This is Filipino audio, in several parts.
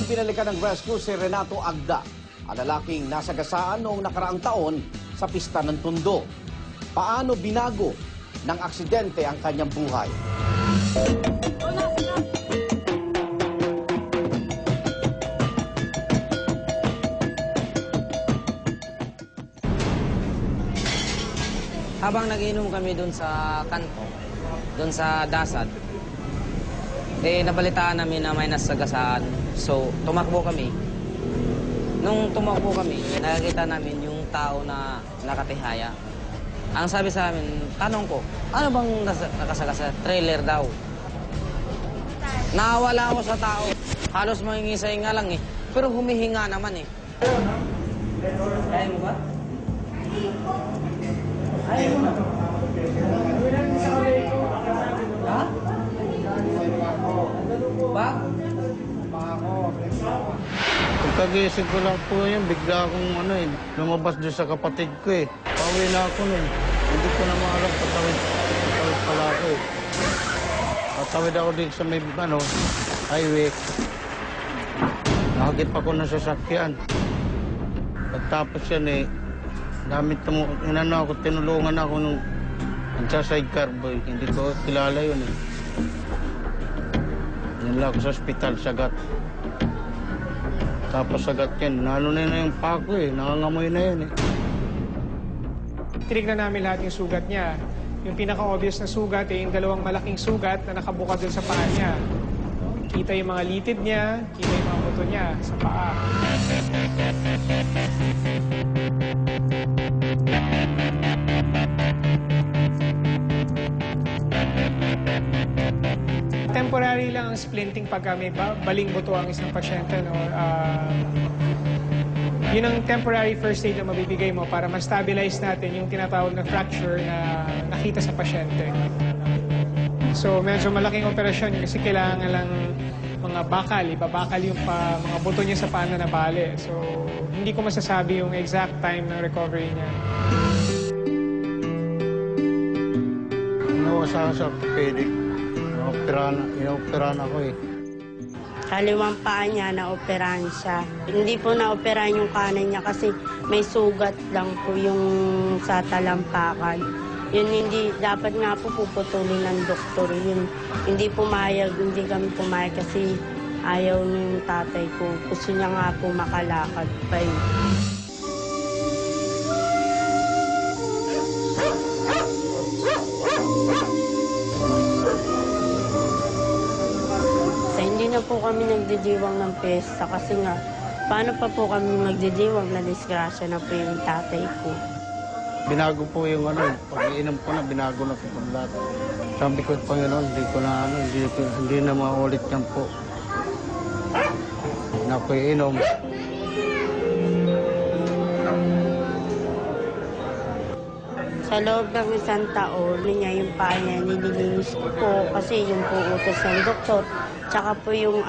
binalikan ng rescue si Renato Agda, ang lalaking nasagasaan noong nakaraang taon sa pista ng Tondo. Paano binago ng aksidente ang kanyang buhay? Habang nag-inom kami doon sa kanto, doon sa Dasad, nabalitaan namin na may nasagasaan. So, tumakbo kami. Nung tumakbo kami, nakakita namin yung tao na nakatihaya. Ang sabi sa amin, tanong ko, ano bang nakasagasa? Trailer daw. Nawala ako sa tao. Halos mangingisay nga lang eh. Pero humihinga naman eh. Kaya mo ba? Ayaw mo na. Ha? Bak? Pagkagising ko lang po yan, bigla akong lumabas doon sa kapatid ko eh. Pauwi na ako nun. Hindi ko na maalam, patawid pala ako eh. Patawid ako din sa may highway. Nakagit pa ko ng sasakyan. Pagtapos yan tinulungan ako nung nagsa-sidecar boy. Hindi ko kilala yun eh. Yan lang ako sa ospital, sagat. Tapos sagat yan, na yung pako eh, nakangamoy na yan eh. Tinignan namin lahat yung sugat niya. Yung pinaka-obvious na sugat yung dalawang malaking sugat na nakabuka dun sa paa niya. Kita yung mga litid niya, kita yung mga buto niya sa paa. Temporary lang ang splinting pagka may baling buto ang isang pasyente. No? Yun ang temporary first aid na mabibigay mo para ma-stabilize natin yung tinatawag na fracture na nakita sa pasyente. So medyo malaking operasyon kasi kailangan lang mga bakal, ibabakal yung mga buto niya sa paa na nabali. So hindi ko masasabi yung exact time ng recovery niya. Inawasahan sa orthopedic. Inoperan ako eh. Kaliwang paa niya, naoperahan siya. Hindi po naoperahan yung kanan niya kasi may sugat lang po yung sa talampakan. Yun dapat nga po puputulin ng doktor. Yun, hindi kami pumayag kasi ayaw ng tatay ko. Gusto niya nga po makalakad pa yun. Hindi na po kami nagdidiwang ng pesta kasi nga, paano pa po kami magdidiwang na disgrasya na po yung tatay ko. Binago po yung pag-iinom ko na, binago na po lahat. Sabi ko, Panginoon, hindi na maulit yan po. Na ako iinom. Sa loob ng isang taon, yung paa niya, nililinis ko po kasi yung po utos ng doktor. Tsaka po yung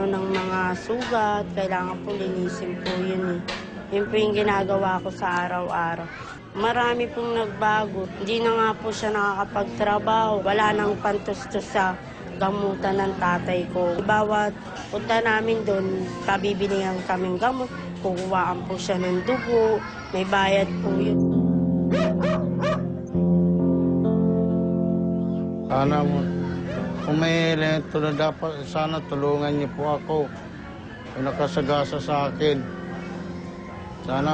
ng mga sugat, kailangan po linisin po yun eh. Yun po yung ginagawa ko sa araw-araw. Marami pong nagbago. Hindi na nga po siya nakakapagtrabaho. Wala nang pantustos sa gamutan ng tatay ko. Bawat punta namin doon, pabibilihan kaming gamot. Kukuhaan po siya ng dugo. May bayad po yun. Sana mo. Kung may lento na dapat, sana tulungan niyo po ako. Yung nakasagasa sa akin. Sana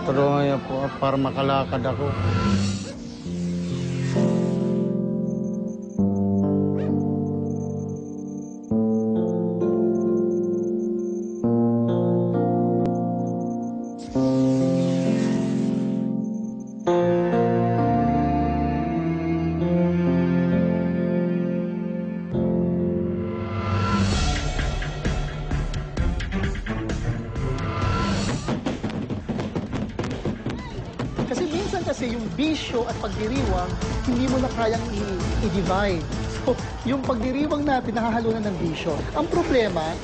tulungan niyo po para makalakad ako. Kasi yung bisyo at pagdiriwang, hindi mo na kayang i-divide. So, yung pagdiriwang natin, nahahalunan ng bisyo. Ang problema,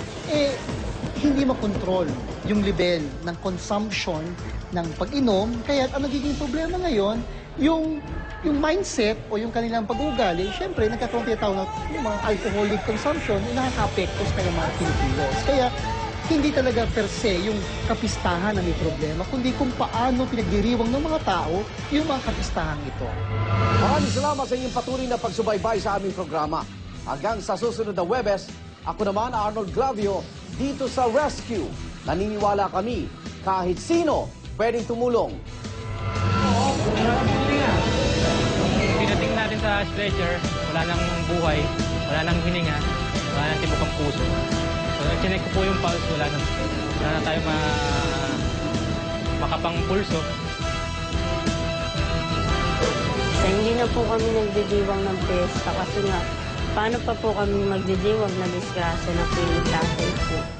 hindi makontrol yung level ng consumption ng pag-inom. Kaya ang nagiging problema ngayon, yung yung mindset o yung kanilang pag-uugali, syempre, nagkakaroon tayo na yung mga alcoholic consumption, nakaka-apekto sa kanilang mga Pilipinos. Kaya, hindi talaga per se yung kapistahan na may problema, kundi kung paano pinagdiriwang ng mga tao yung mga kapistahang ito. Maraming salamat sa inyong patuloy na pagsubaybay sa aming programa. Hanggang sa susunod na Webes, ako naman, Arnold Glavio, dito sa Rescue. Naniniwala kami, kahit sino pwedeng tumulong. Pinating natin sa stretcher, wala nang buhay, wala nang hininga, wala nang tibok ang puso. So, chinek ko po yung pulse, wala na tayo makapang pulso. So, hindi na po kami nagdidiwang ng pesta kasi nga, paano pa po kami magdidiwang na disgrasya na po yung tatay po.